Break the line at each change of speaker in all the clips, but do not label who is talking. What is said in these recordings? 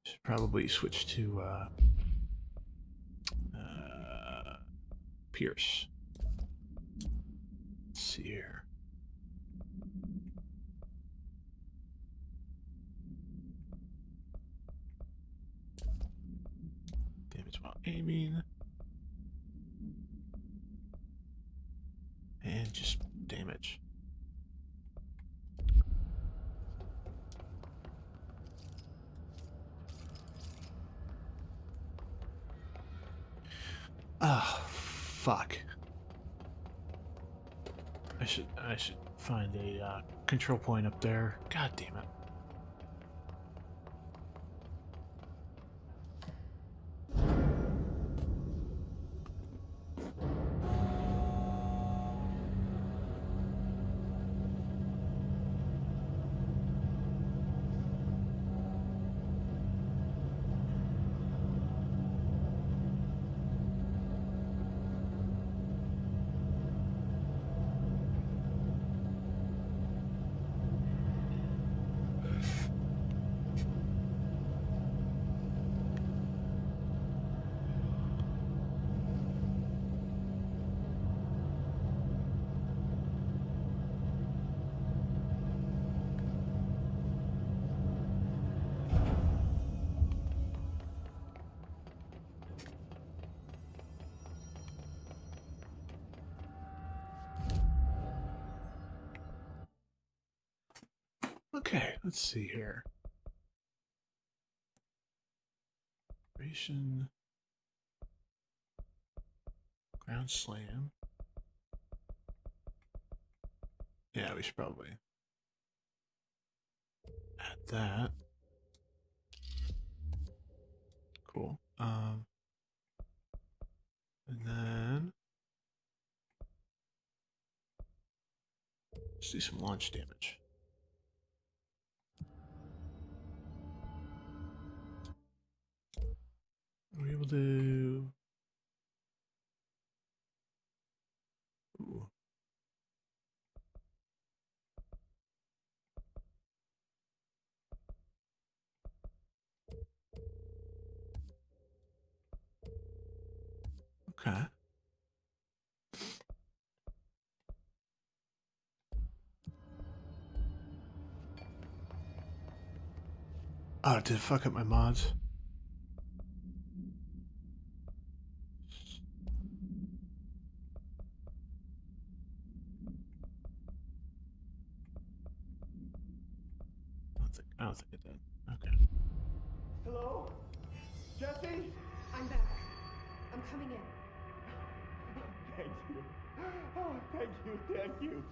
Should probably switch to Pierce. Let's see here. Damage while aiming. And just damage. Ah, fuck. I should find a control point up there. God damn it. Okay, let's see here. Operation Ground Slam. Yeah, we should probably add that. Cool. And then let's do some launch damage. Are we able to? Ooh. Okay. Oh, did it fuck up my mods? I don't think it did. Okay.
Hello? Jesse?
I'm back. I'm coming in.
Thank you. Oh, thank you, thank you.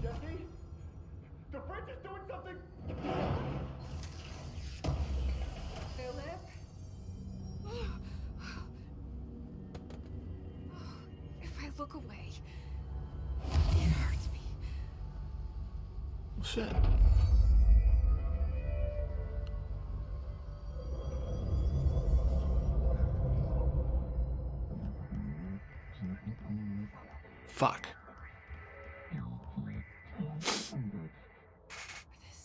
Jesse? The fridge is doing something!
Philip? If I look away, it hurts me.
Well, shit. Fuck.
This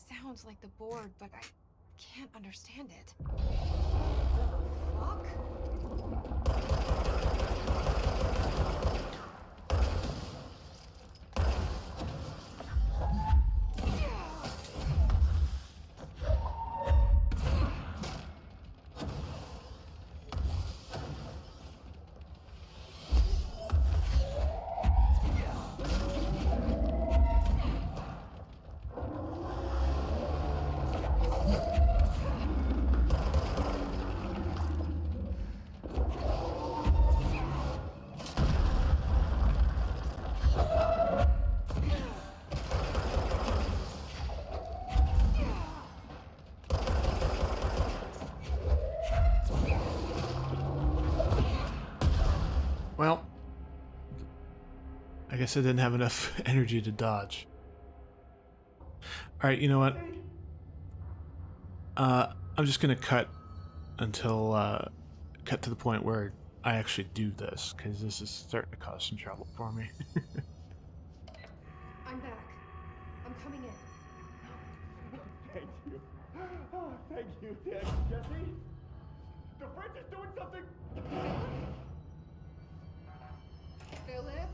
sounds like the board, but I can't understand it. Fuck?
Well, I guess I didn't have enough energy to dodge. Alright, you know what? I'm just gonna cut until, cut to the point where I actually do this, because this is starting to cause some trouble for me.
I'm back. I'm coming in.
Thank you. Oh, thank you, Dad. Jesse? The fridge is doing something!
Philip?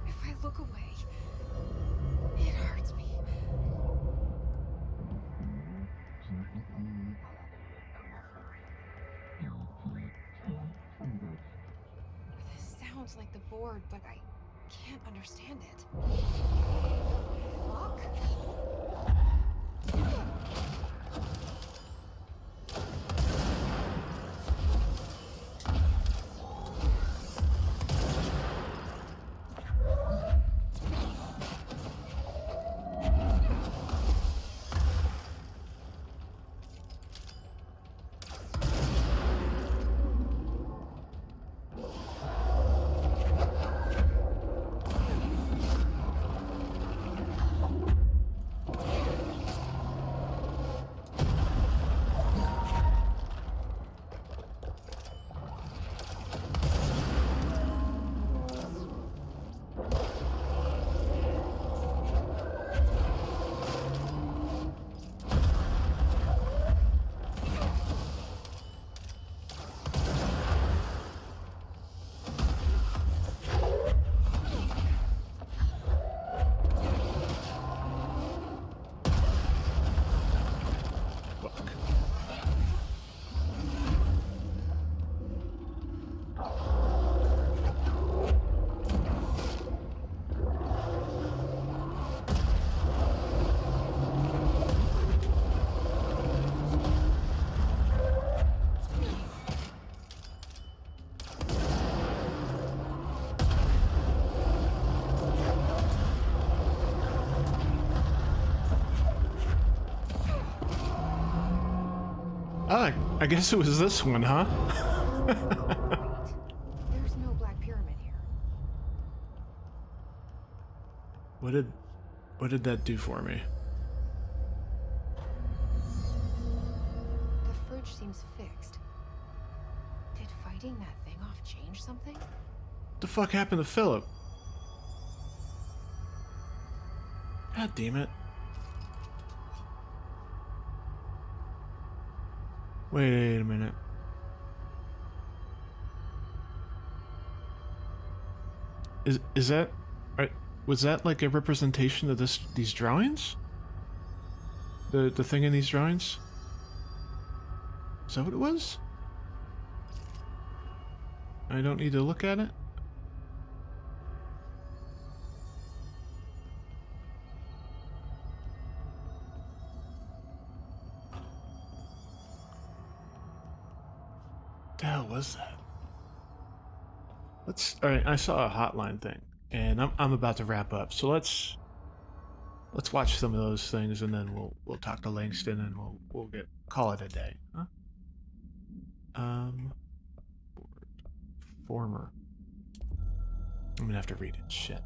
If I look away, it hurts me. This sounds like the board, but I can't understand it. Fuck?
Ah, I guess it was this one, huh?
Wait, there's no Black Pyramid here.
What did that do for me?
The fridge seems fixed. Did fighting that thing off change something?
What the fuck happened to Philip? God damn it. Wait a minute. Is that right? Was that like a representation of these drawings? The thing in these drawings? Is that what it was? I don't need to look at it? What the hell was that? All right, I saw a hotline thing, and I'm about to wrap up. So let's watch some of those things, and then we'll talk to Langston, and we'll call it a day, huh? Former. I'm gonna have to read it. Shit.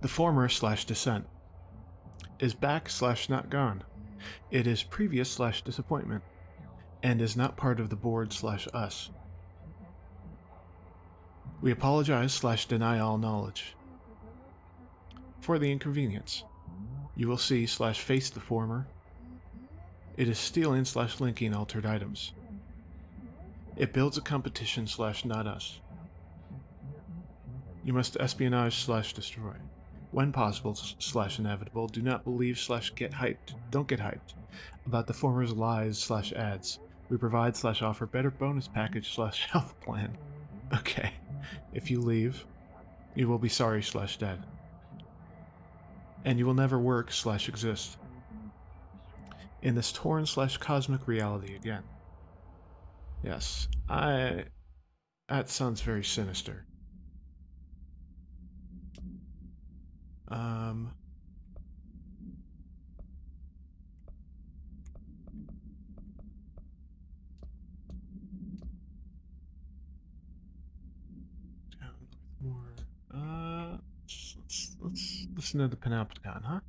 The former / descent is back / not gone. It is previous / disappointment, and is not part of the board / us. We apologize / deny all knowledge. For the inconvenience, you will see / face the former. It is stealing / linking altered items. It builds a competition / not us. You must espionage / destroy. When possible / inevitable, do not believe / get hyped. Don't get hyped about the former's lies / ads. We provide / offer better bonus package / health plan. Okay. If you leave, you will be sorry / dead. And you will never work / exist in this torn / cosmic reality again. Yes, that sounds very sinister. More. Let's listen to the Panopticon, huh?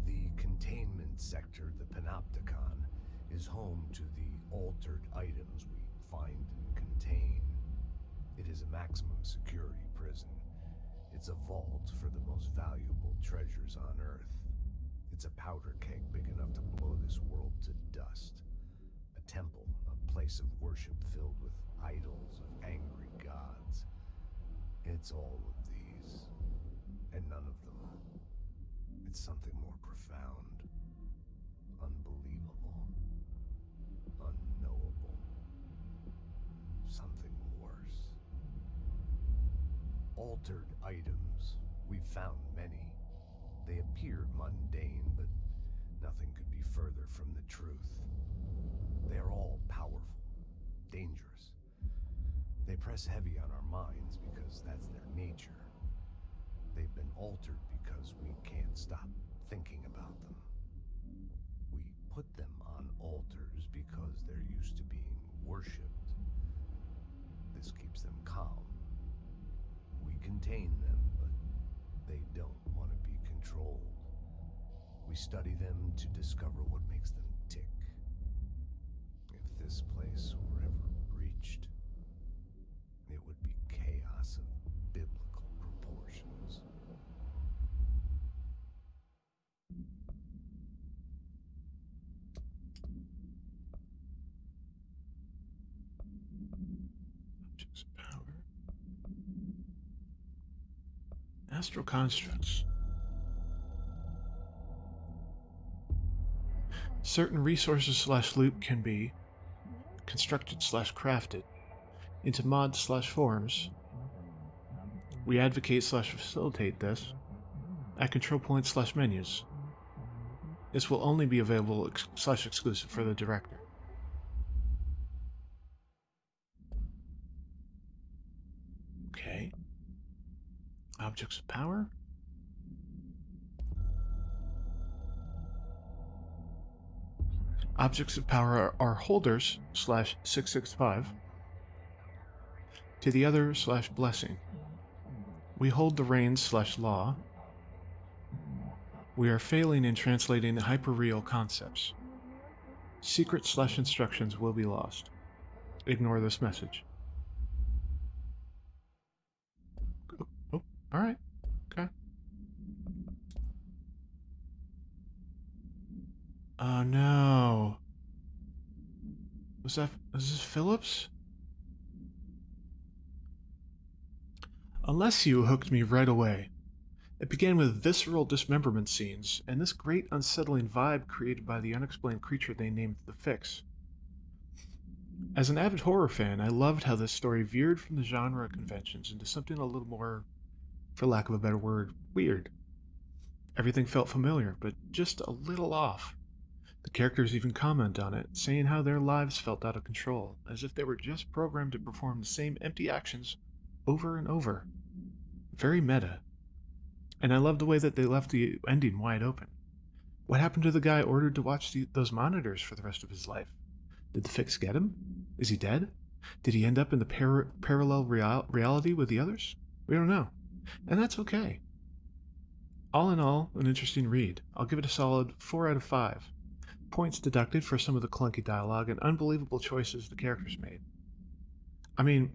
The containment sector, the Panopticon, is home to the altered items we find and contain. It is a maximum security prison. It's a vault for the most valuable treasures on Earth. It's a powder keg big enough to blow this world to dust. A temple, a place of worship filled with idols of angry gods. It's all of these, and none of them. It's something more profound, unbelievable, unknowable, something worse. Altered items. We've found many. They appear mundane, but nothing could be further from the truth. They are all powerful, dangerous. They press heavy on our minds because that's their nature. They've been altered because we can't stop thinking about them. We put them on altars because they're used to being worshipped. This keeps them calm. We contain them, but they don't want to be controlled. We study them to discover what makes them tick. If this place were ever breached, it would be chaos of biblical proportions.
Objects of power. Astral constructs. Certain resources slash loot can be constructed slash crafted into mods slash forms. We advocate slash facilitate this at control points slash menus. This will only be available slash exclusive for the director. Okay. Objects of power. Objects of power are holders slash 665 to the other slash blessing. We hold the reins slash law. We are failing in translating the hyperreal concepts. Secret slash instructions will be lost. Ignore this message. Oh, alright. Okay. Oh no. Was this Phillips? Unless you hooked me right away. It began with visceral dismemberment scenes, and this great unsettling vibe created by the unexplained creature they named the Fix. As an avid horror fan, I loved how this story veered from the genre conventions into something a little more, for lack of a better word, weird. Everything felt familiar, but just a little off. The characters even comment on it, saying how their lives felt out of control, as if they were just programmed to perform the same empty actions over and over. Very meta. And I love the way that they left the ending wide open. What happened to the guy ordered to watch those monitors for the rest of his life? Did the Fix get him? Is he dead? Did he end up in the parallel reality with the others? We don't know. And that's okay. All in all, an interesting read. I'll give it a solid 4 out of 5. Points deducted for some of the clunky dialogue and unbelievable choices the characters made. I mean,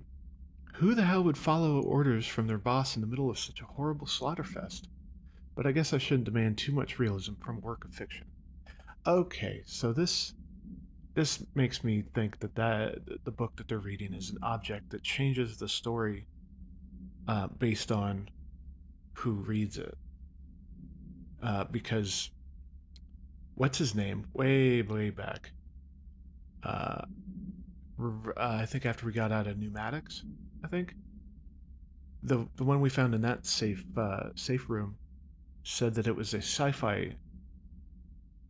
who the hell would follow orders from their boss in the middle of such a horrible slaughterfest? But I guess I shouldn't demand too much realism from work of fiction. Okay, so this makes me think that the book that they're reading is an object that changes the story based on who reads it. Because what's his name? Way back. I think after we got out of Pneumatics, I think the one we found in that safe room said that it was a sci-fi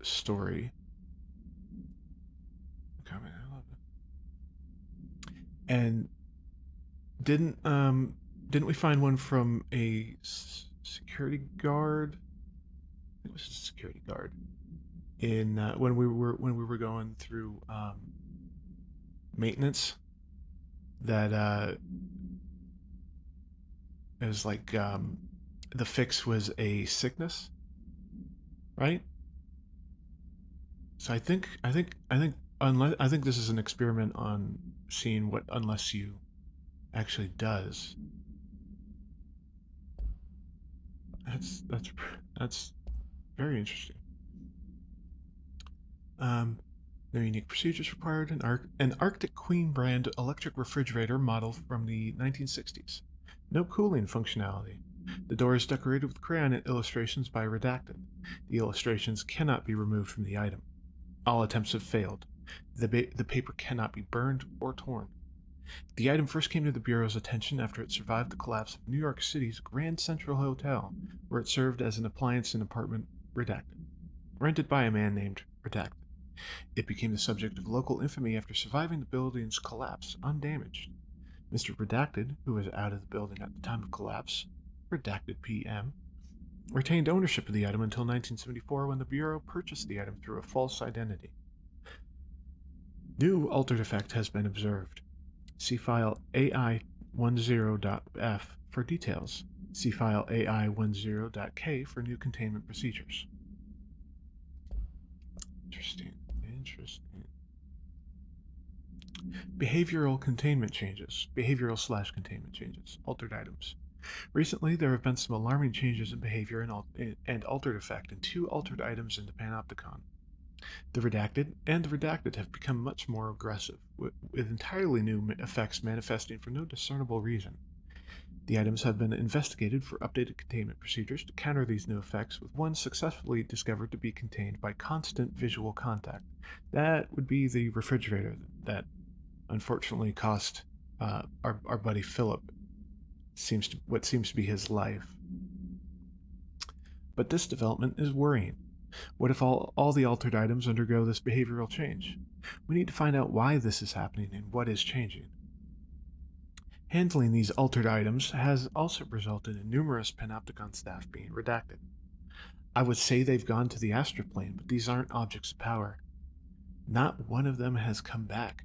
story. And didn't we find one from a security guard? It was a security guard in when we were going through maintenance. That it was like the Fix was a sickness, right? So I think this is an experiment on seeing what unless you actually does. That's very interesting. No unique procedures required. An Arctic Queen brand electric refrigerator model from the 1960s. No cooling functionality. The door is decorated with crayon illustrations by Redacted. The illustrations cannot be removed from the item. All attempts have failed. The paper cannot be burned or torn. The item first came to the Bureau's attention after it survived the collapse of New York City's Grand Central Hotel, where it served as an appliance in apartment Redacted, rented by a man named Redacted. It became the subject of local infamy after surviving the building's collapse undamaged. Mr. Redacted, who was out of the building at the time of collapse, Redacted PM, retained ownership of the item until 1974 when the Bureau purchased the item through a false identity. New altered effect has been observed. See file AI10.f for details. See file AI10.k for new containment procedures. Interesting. Behavioral containment changes. Behavioral/containment changes. Altered items. Recently, there have been some alarming changes in behavior and altered effect in two altered items in the Panopticon. The Redacted and the Redacted have become much more aggressive, with entirely new effects manifesting for no discernible reason. The items have been investigated for updated containment procedures to counter these new effects, with one successfully discovered to be contained by constant visual contact. That would be the refrigerator that unfortunately cost our buddy Philip what seems to be his life. But this development is worrying. What if all the altered items undergo this behavioral change? We need to find out why this is happening and what is changing. Handling these altered items has also resulted in numerous Panopticon staff being redacted. I would say they've gone to the astral plane, but these aren't objects of power. Not one of them has come back.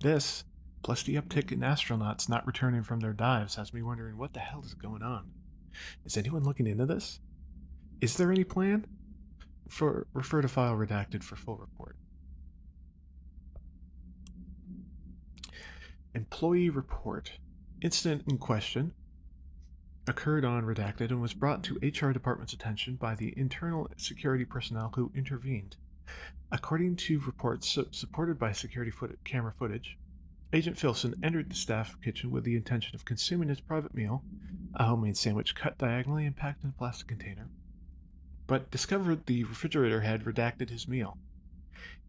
This, plus the uptick in astronauts not returning from their dives, has me wondering what the hell is going on. Is anyone looking into this? Is there any plan? Refer to file Redacted for full report. Employee report. Incident in question occurred on Redacted and was brought to HR department's attention by the internal security personnel who intervened. According to reports supported by security camera footage, Agent Filson entered the staff kitchen with the intention of consuming his private meal, a homemade sandwich cut diagonally and packed in a plastic container, but discovered the refrigerator had redacted his meal.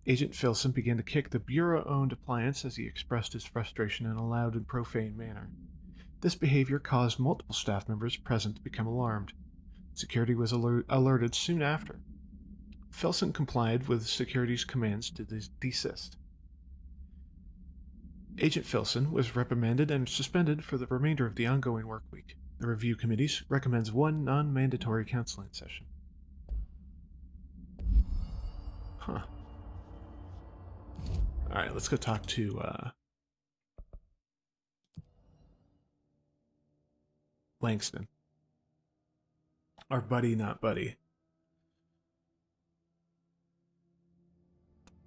Agent Filson began to kick the Bureau-owned appliance as he expressed his frustration in a loud and profane manner. This behavior caused multiple staff members present to become alarmed. Security was alerted soon after. Filson complied with security's commands to desist. Agent Filson was reprimanded and suspended for the remainder of the ongoing work week. The review committee recommends one non-mandatory counseling session. Huh. Alright, let's go talk to Langston. Our buddy, not buddy.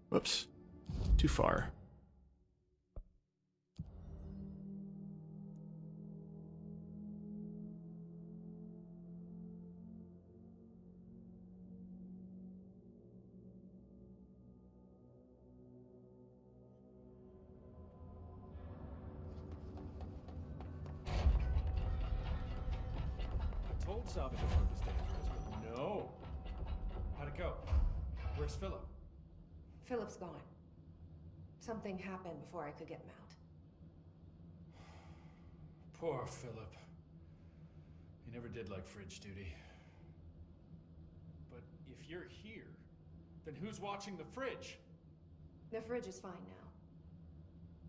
Whoops. Too far.
Told Sabi the fruit is dangerous, but no. How'd it go? Where's Philip?
Philip's gone. Something happened before I could get him out.
Poor Philip. He never did like fridge duty. But if you're here, then who's watching the fridge?
The fridge is fine now.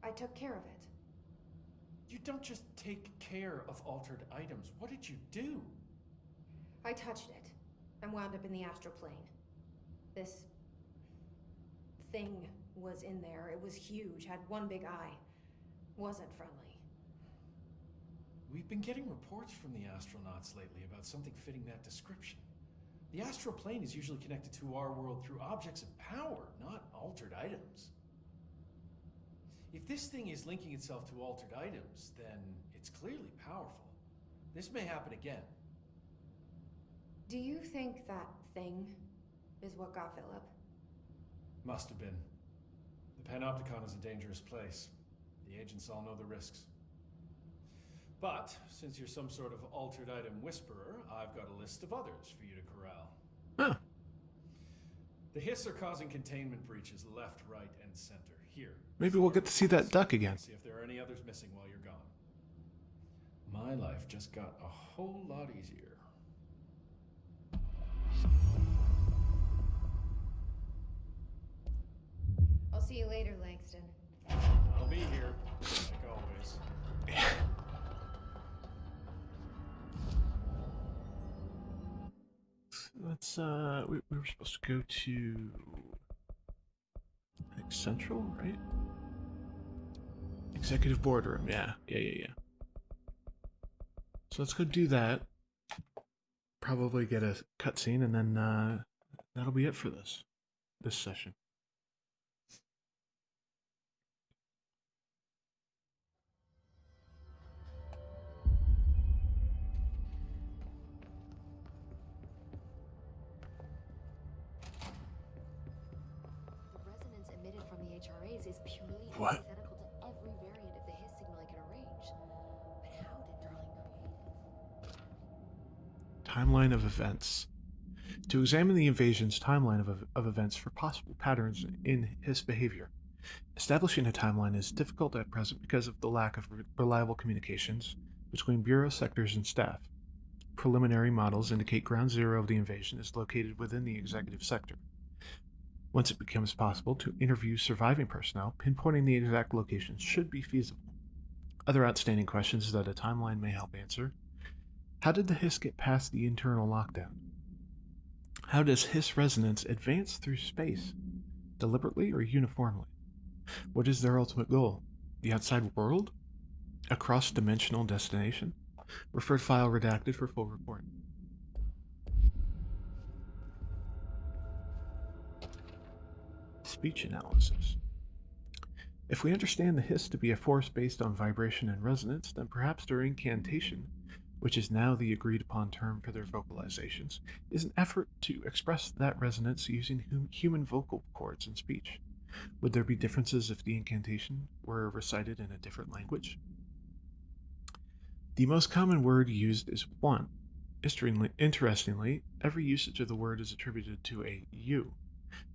I took care of it.
You don't just take care of altered items. What did you do?
I touched it and wound up in the astral plane. This thing was in there. It was huge, had one big eye. Wasn't friendly.
We've been getting reports from the astronauts lately about something fitting that description.
The astral plane is usually connected to our world through objects of power, not altered items. If this thing is linking itself to altered items, then it's clearly powerful. This may happen again.
Do you think that thing is what got Philip?
Must have been. The Panopticon is a dangerous place. The agents all know the risks. But, since you're some sort of altered item whisperer, I've got a list of others for you to corral.
Huh.
The Hiss are causing containment breaches left, right, and center. Here.
Maybe we'll get to see that duck again.
See if there are any others missing while you're gone. My life just got a whole lot easier.
I'll see you later, Langston.
I'll be here, like always.
Let's, we were supposed to go to, I think, Central, right? Executive boardroom, yeah. So let's go do that. Probably get a cutscene, and then, that'll be it for this session.
HRAs is purely
What?
antithetical to every variant of the Hiss signal I can arrange. But how did Darling create it?
Timeline of events. To examine the invasion's timeline of events for possible patterns in Hiss behavior. Establishing a timeline is difficult at present because of the lack of reliable communications between Bureau sectors and staff. Preliminary models indicate ground zero of the invasion is located within the executive sector. Once it becomes possible to interview surviving personnel, pinpointing the exact location should be feasible. Other outstanding questions that a timeline may help answer. How did the Hiss get past the internal lockdown? How does Hiss resonance advance through space? Deliberately or uniformly? What is their ultimate goal? The outside world? A cross-dimensional destination? Referred file redacted for full report. Speech analysis. If we understand the Hiss to be a force based on vibration and resonance, then perhaps their incantation, which is now the agreed upon term for their vocalizations, is an effort to express that resonance using human vocal cords and speech. Would there be differences if the incantation were recited in a different language? The most common word used is want. Interestingly, every usage of the word is attributed to a you.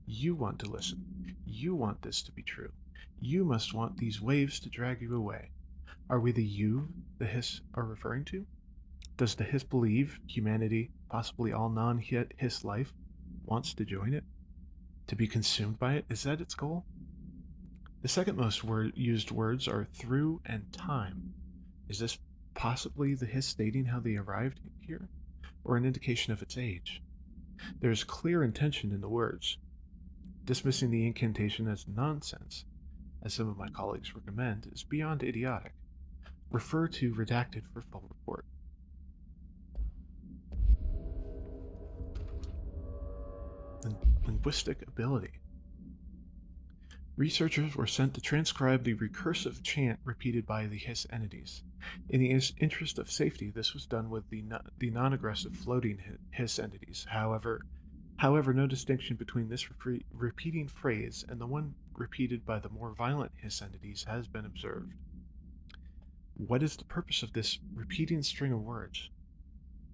You want to listen. You want this to be true. You must want these waves to drag you away. Are we the you the Hiss are referring to? Does the Hiss believe humanity, possibly all non-Hiss life, wants to join it? To be consumed by it? Is that its goal? The second most used words are through and time. Is this possibly the Hiss stating how they arrived here, or an indication of its age? There is clear intention in the words. Dismissing the incantation as nonsense, as some of my colleagues recommend, is beyond idiotic. Refer to redacted for full report. Linguistic ability. Researchers were sent to transcribe the recursive chant repeated by the Hiss entities. In the interest of safety, this was done with the non-aggressive floating Hiss entities. However, no distinction between this repeating phrase and the one repeated by the more violent Hiss entities has been observed. What is the purpose of this repeating string of words?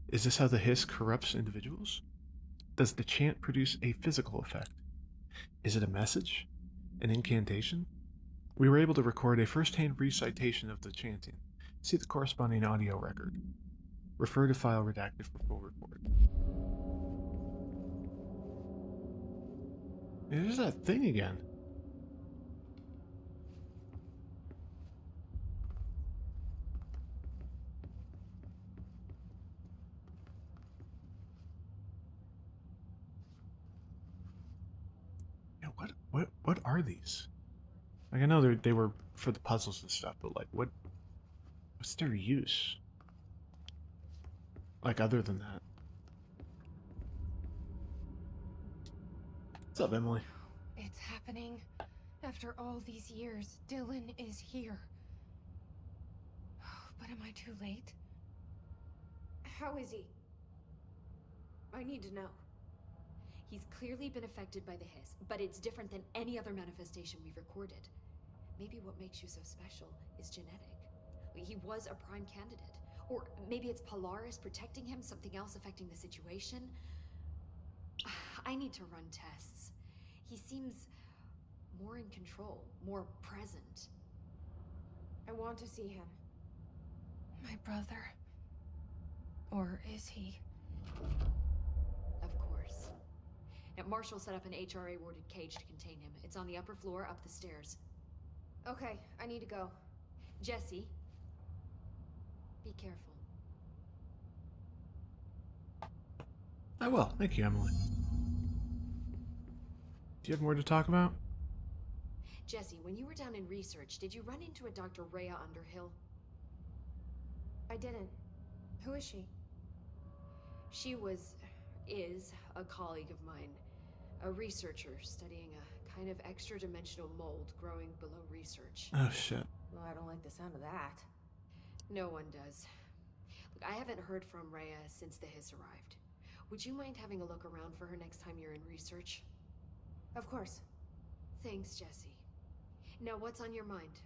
Is this how the Hiss corrupts individuals? Does the chant produce a physical effect? Is it a message? An incantation? We were able to record a first-hand recitation of the chanting. See the corresponding audio record. Refer to file redacted for full report. There's that thing again. What are these? Like, I know they were for the puzzles and stuff, but like, what's their use? Like, other than that. up, Emily?
It's happening. After all these years, Dylan is here. But am I too late? How is he? I need to know.
He's clearly been affected by the hiss, but it's different than any other manifestation we've recorded. Maybe what makes you so special is genetic. He was a prime candidate. Or maybe it's Polaris protecting him, something else affecting the situation. I need to run tests. He seems more in control, more present.
I want to see him. My brother. Or is he?
Of course. Now, Marshall set up an HRA-warded cage to contain him. It's on the upper floor, up the stairs.
Okay, I need to go.
Jesse, be careful.
I will. Thank you, Emily. Do you have more to talk about?
Jesse, when you were down in research, did you run into a Dr. Rhea Underhill?
I didn't. Who is she?
She is a colleague of mine. A researcher studying a kind of extra-dimensional mold growing below research.
Oh, shit.
Well, I don't like the sound of that.
No one does. Look, I haven't heard from Rhea since the hiss arrived. Would you mind having a look around for her next time you're in research?
Of course.
Thanks, Jesse. Now, what's on your mind?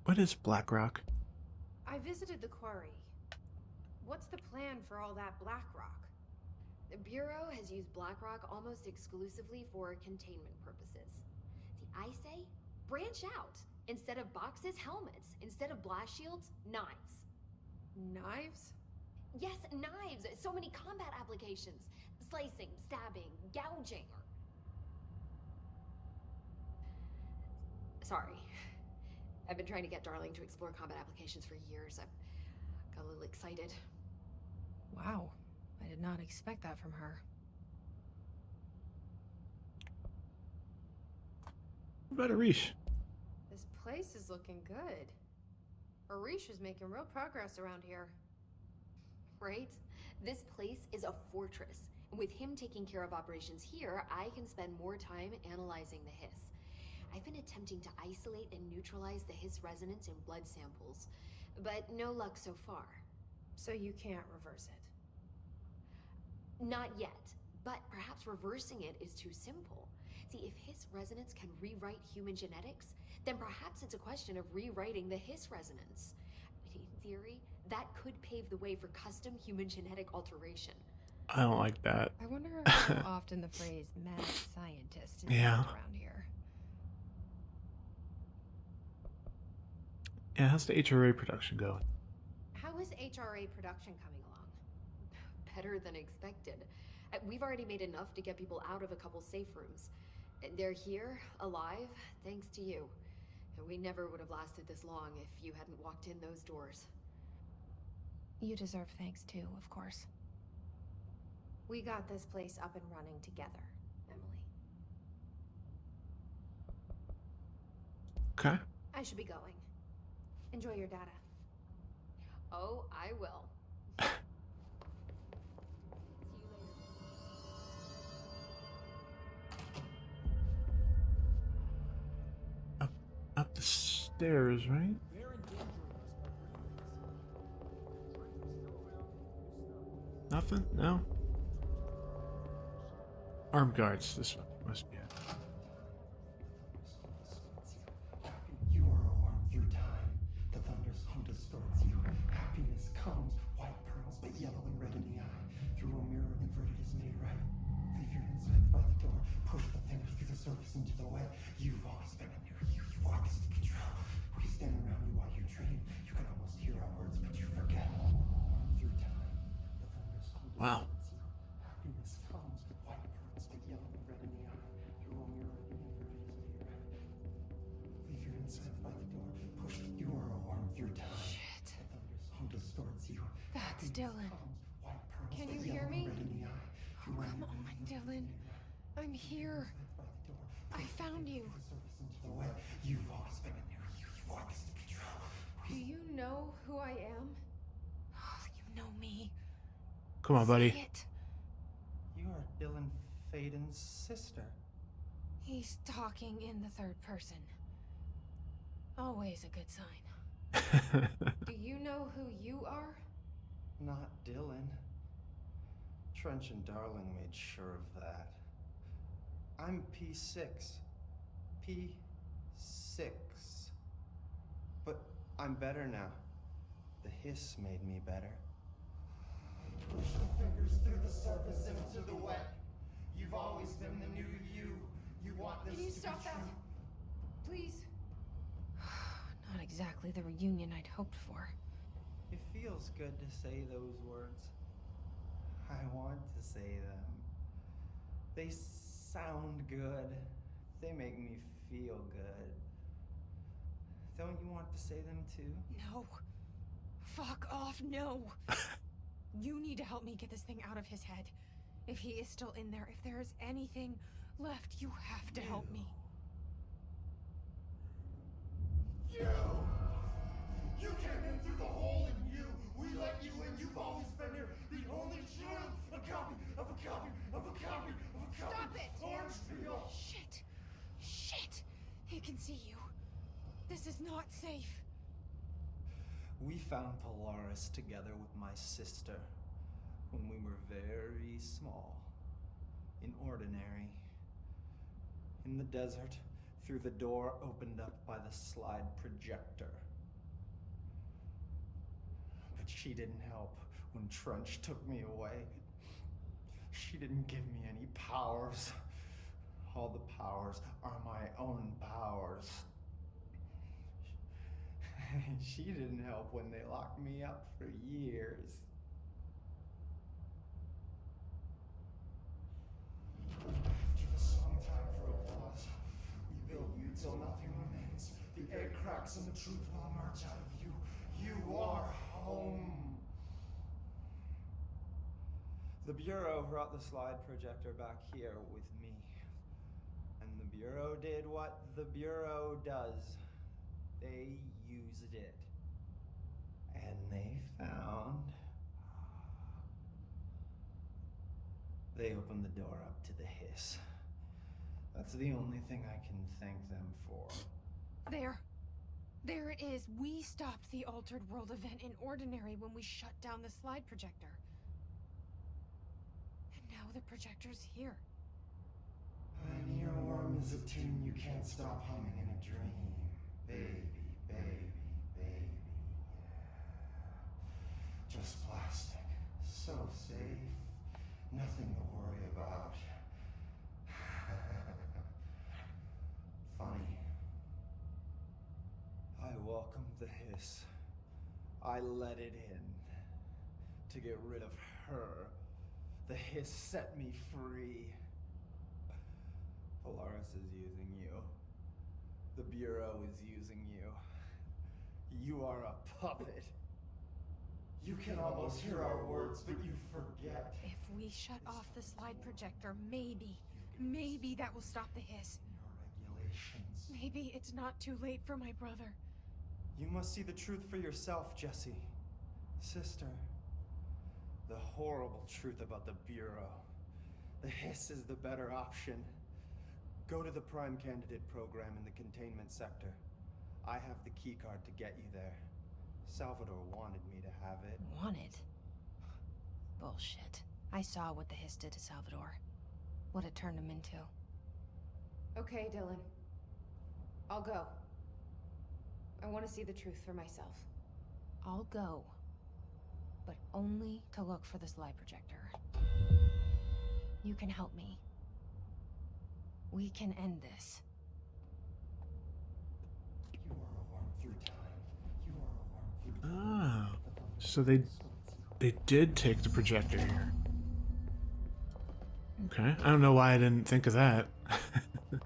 What is Blackrock?
I visited the quarry. What's the plan for all that black rock?
The Bureau has used Blackrock almost exclusively for containment purposes. See, I say, branch out. Instead of boxes, helmets. Instead of blast shields, knives.
Knives?
Yes, knives! So many combat applications. Slicing, stabbing, gouging. Sorry. I've been trying to get Darling to explore combat applications for years. I got a little excited.
Wow. I did not expect that from her.
What about Arish?
This place is looking good. Arish is making real progress around here.
Right? This place is a fortress. And with him taking care of operations here, I can spend more time analyzing the hiss. I've been attempting to isolate and neutralize the hiss resonance in blood samples, but no luck so far.
So you can't reverse it?
Not yet, but perhaps reversing it is too simple. See, if hiss resonance can rewrite human genetics, then perhaps it's a question of rewriting the hiss resonance. In theory, that could pave the way for custom human genetic alteration.
I don't like that.
I wonder how often the phrase mad scientist is
Yeah.
used around here.
Yeah, how's the HRA production going?
How is HRA production coming along?
Better than expected. We've already made enough to get people out of a couple safe rooms. They're here, alive, thanks to you. And we never would have lasted this long if you hadn't walked in those doors.
You deserve thanks too, of course. We got this place up and running together, Emily.
Okay.
I should be going. Enjoy your data.
Oh, I will.
Up the stairs, right? Nothing? No? Armed guards. This one must be it.
You are a worm through time. The thunder's hum distorts you. Happiness comes, white pearls, but yellow and red in the eye. Through a mirror inverted is made right. Leave your insides by the door. Push the fingers through the surface into the wet. You've always been in here. You walk as the control. We stand around you while you dream. You can almost hear our words, but you forget. Through time, the thunder's hum
Wow.
distorts you. Happiness comes, white pearls, but yellow and red in the eye. Through a mirror inverted is made right. Leave your insides by the door. Push. You are a worm through time.
Shit.
The thunder's hum distorts you.
That's
Happiness
Dylan.
comes, white pearls,
Can
but
you
yellow
hear
and
me?
red in the eye.
Oh,
Through a
come
mirror
on, Dylan. I'm here.
by the door.
I found you.
Through the surface into the wet. You've always been in there. You walk as the control.
Do you know who I am? You know me.
Come on, buddy.
Say it.
Aiden's sister.
He's talking in the third person. Always a good sign. Do you know who you are?
Not Dylan. Trench and Darling made sure of that. I'm P6. P6. But I'm better now. The hiss made me better. Push the fingers through the surface into the wet. You've always been the new you. You want this
Can you
to
stop
be
that?
true.
Please? Not exactly the reunion I'd hoped for.
It feels good to say those words. I want to say them. They sound good. They make me feel good. Don't you want to say them too?
No. Fuck off, no. You need to help me get this thing out of his head. If he is still in there, if there is anything left, you have to help me.
You came in through the hole in you. We let you in. You've always been here. The only truth. A copy of a copy of a copy of a copy.
Stop it!
Orange peel.
Shit. Shit. He can see you. This is not safe.
We found Polaris together with my sister when we were very small. In Ordinary. In the desert, through the door opened up by the slide projector. But she didn't help when Trench took me away. She didn't give me any powers. All the powers are my own powers. She didn't help when they locked me up for years. After the song time for applause, we build you till nothing remains. The egg cracks and the truth will emerge out of you. You are home. The Bureau brought the slide projector back here with me. And the Bureau did what the Bureau does. They used it. And they found... They opened the door up to the hiss. That's the only thing I can thank them for.
There. There it is. We stopped the Altered World event in Ordinary when we shut down the slide projector. And now the projector's here.
An earworm is a tune you can't stop humming in a dream. Baby, baby, baby, yeah. Just plastic. So safe. Nothing to worry about. Funny. I welcomed the hiss. I let it in. To get rid of her. The hiss set me free. Polaris is using you. The Bureau is using you. You are a puppet. You can almost hear our words, but you forget.
If we shut off the slide projector, maybe that will stop the hiss.
Your regulations.
Maybe it's not too late for my brother.
You must see the truth for yourself, Jesse. Sister. The horrible truth about the Bureau. The hiss is the better option. Go to the Prime Candidate program in the containment sector. I have the keycard to get you there. Salvador wanted me to have it.
Wanted? Bullshit. I saw what the hiss did to Salvador. What it turned him into. Okay, Dylan. I'll go. I want to see the truth for myself. I'll go. But only to look for the slide projector. You can help me. We can end this.
You are a worm through time. You are a worm through
Ah,
time.
so they did take the projector here. Okay, I don't know why I didn't think of that. What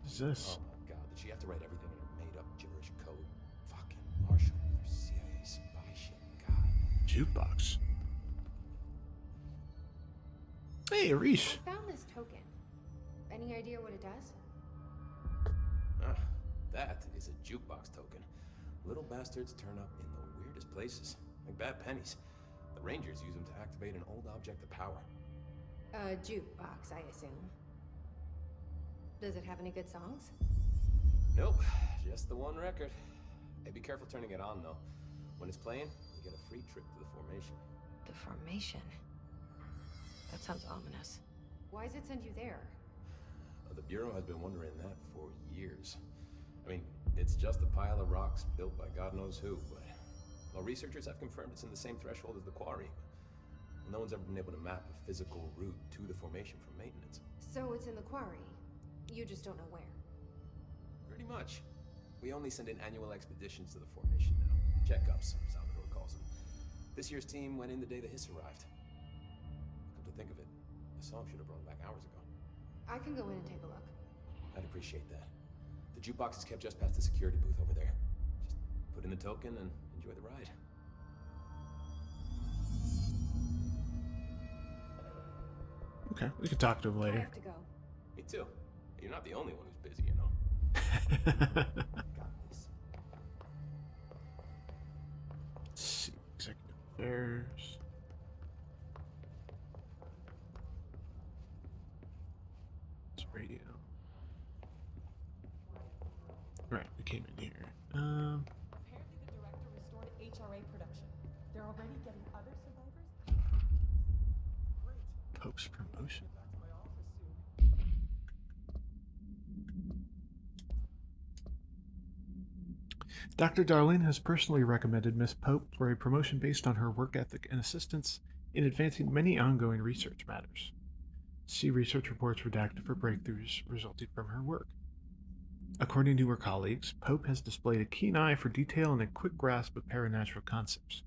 is this?
Oh my god, did she have to write everything in her made-up gibberish code? Fucking Marshall with her CIA spy shit, god.
Jukebox. Hey, Arish.
I found this token. Any idea what it does?
That is a jukebox token. Little bastards turn up in the weirdest places, like bad pennies. The Rangers use them to activate an old object of power.
A jukebox, I assume. Does it have any good songs?
Nope, just the one record. Hey, be careful turning it on, though. When it's playing, you get a free trip to the formation.
The formation? That sounds ominous. Why does it send you there?
The Bureau has been wondering that for years. I mean, it's just a pile of rocks built by God knows who, but... Well, researchers have confirmed it's in the same threshold as the quarry. No one's ever been able to map a physical route to the formation for maintenance.
So it's in the quarry. You just don't know where.
Pretty much. We only send in annual expeditions to the formation now. Checkups, Salvador calls them. This year's team went in the day the Hiss arrived. Come to think of it, the song should have brought them back hours ago.
I can go in and take a look.
I'd appreciate that. The jukebox is kept just past the security booth over there. Just put in the token and enjoy the ride.
Okay, we can talk to him
I
later.
have to go.
Me too. You're not the only one who's busy, you know.
Got this.
Let's see, executive affairs. It's radio. Right, we came in here.
Apparently the director restored HRA production. They're already getting other survivors. Great.
Pope's promotion.
Get back to my office soon.
Dr. Darlene has personally recommended Miss Pope for a promotion based on her work ethic and assistance in advancing many ongoing research matters. See research reports redacted for breakthroughs resulting from her work. According to her colleagues, Pope has displayed a keen eye for detail and a quick grasp of paranatural concepts.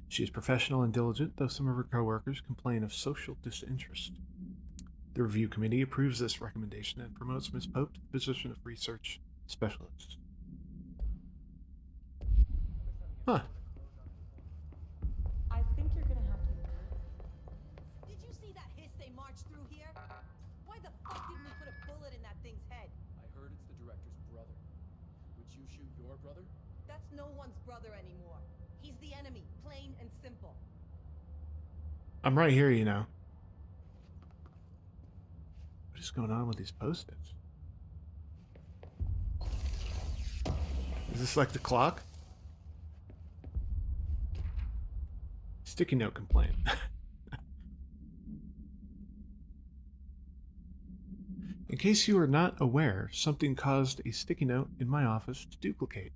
She is professional and diligent, though some of her coworkers complain of social disinterest. The review committee approves this recommendation and promotes Miss Pope to the position of research specialist. Huh.
I think you're gonna have to.
Did you see that hiss they marched through here? Why the fuck didn't we put a bullet in that thing's head?
I heard it's the director's brother. Would you shoot your brother?
That's no one's brother anymore. He's the enemy, plain and simple.
I'm right here, you know. What is going on with these post-its? Is this like the clock? Sticky note complaint. In case you are not aware, something caused a sticky note in my office to duplicate.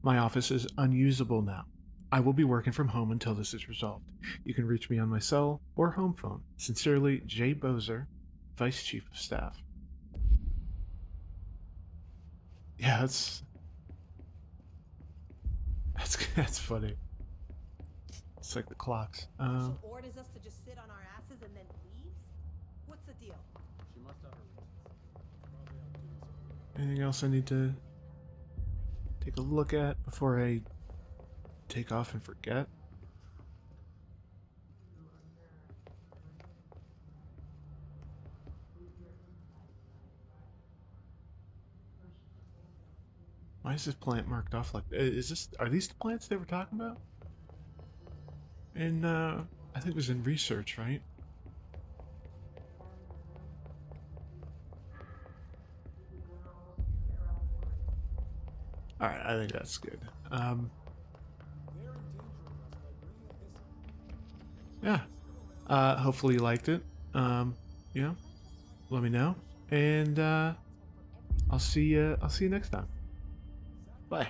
My office is unusable now. I will be working from home until this is resolved. You can reach me on my cell or home phone. Sincerely, Jay Bozer, Vice Chief of Staff. Yeah, that's funny. It's like the clocks.
Marshall orders us to just sit on our asses and then leaves? What's the deal?
She must have her reasons. Probably out doing something.
Anything else I need to take a look at before I take off and forget? Why is this plant marked off like that? Are these the plants they were talking about? In, I think it was in research, right? Alright, I think that's good. Yeah. Hopefully you liked it. Yeah. Let me know. And, I'll see you next time. Bye.